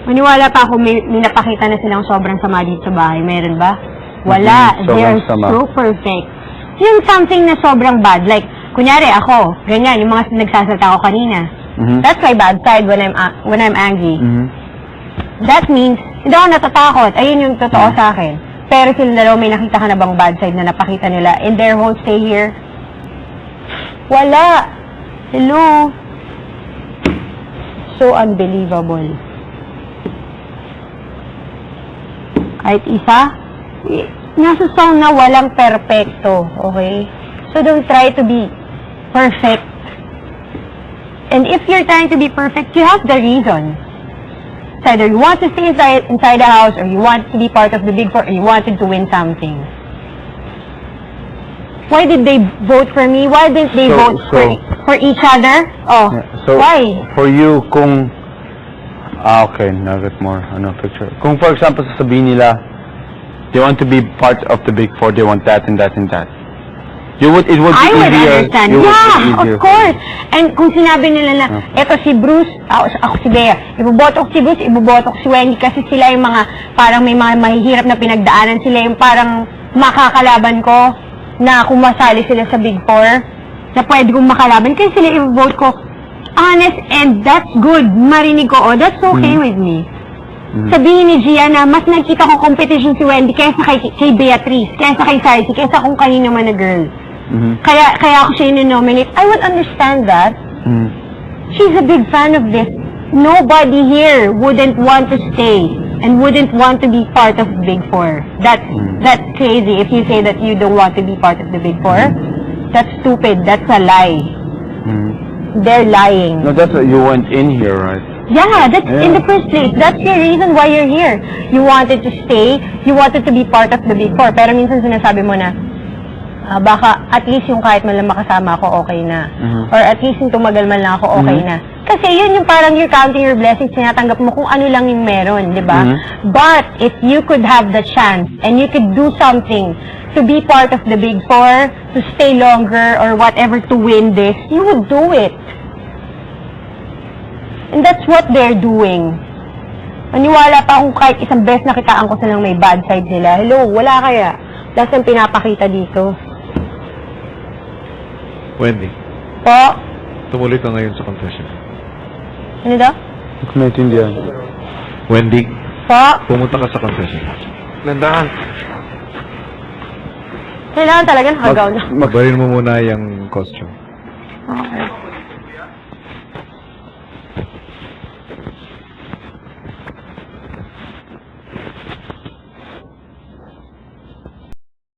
Maniwala pa ako may napakita na silang sobrang sama dito sa bahay. Meron ba? Wala. They are so perfect. Yung something na sobrang bad. Like, kunyari ako, ganyan, yung mga nagsasalita ko kanina. That's my bad side when I'm angry. That means, hindi ako natatakot. Ayun yung totoo sa akin. Pero sila dalawa, may nakita ka na bang bad side na napakita nila and they won't stay here? Wala. Hello? So unbelievable. Kahit isa, nasa song na walang perfecto, okay? So don't try to be perfect. And if you're trying to be perfect, you have the reason. It's either you want to stay inside the house, or you want to be part of the Big Four, or you wanted to win something. Why did they vote for me? Why didn't they vote for each other? Oh, why? For you, kung... okay, now I get more, picture. Kung for example, sasabihin nila, they want to be part of the Big Four, they want that and that and that. It would be I would easier. understand. Yeah, of course. And kung sinabi nila na, eto si Bruce, ako si Bea, iboboto ko si Bruce, iboboto ko si Wendy, kasi sila yung mga, parang may mga mahihirap na pinagdaanan, sila yung parang makakalaban ko, na kung masali sila sa Big Four, na pwede kong makalaban, kaya sila iboboto ko. Honest, and that's good. Marinig ko, oh, that's okay with me. Sabihin ni Gia na mas nakita ko competition si Wendy kaysa kay Beatrice, kaysa kay Sarcy, kaysa kung kanino man na girl. Kaya ako siya nominate. I would understand that. She's a big fan of this. Nobody here wouldn't want to stay and wouldn't want to be part of the Big Four. That's crazy. If you say that you don't want to be part of the Big Four, that's stupid. That's a lie. They're lying. No, that's you went in here, right? Yeah, that's in the first place. That's the reason why you're here. You wanted to stay. You wanted to be part of the Big Four. Pero minsan sinasabi mo na, baka at least yung kahit man lang makasama ako, okay na. Or at least yung tumagal man lang ako, okay na. Kasi yun yung parang you're counting your blessings, tinatanggap mo kung ano lang yung meron, di ba? But if you could have the chance and you could do something to be part of the Big Four, to stay longer or whatever to win this, you would do it. And that's what they're doing. Maniwala pa akong kahit isang beses nakitaan ko silang may bad side nila. Hello, wala kaya. Last ang pinapakita dito. Wendy, Po? tumuloy ka ngayon sa confession. Ano daw? Hindi ko naintindihan. Wendy, Po? pumunta ka sa confession. Landahan. Kailangan talaga nakagaw na. Magbarin mo muna yung costume. Okay.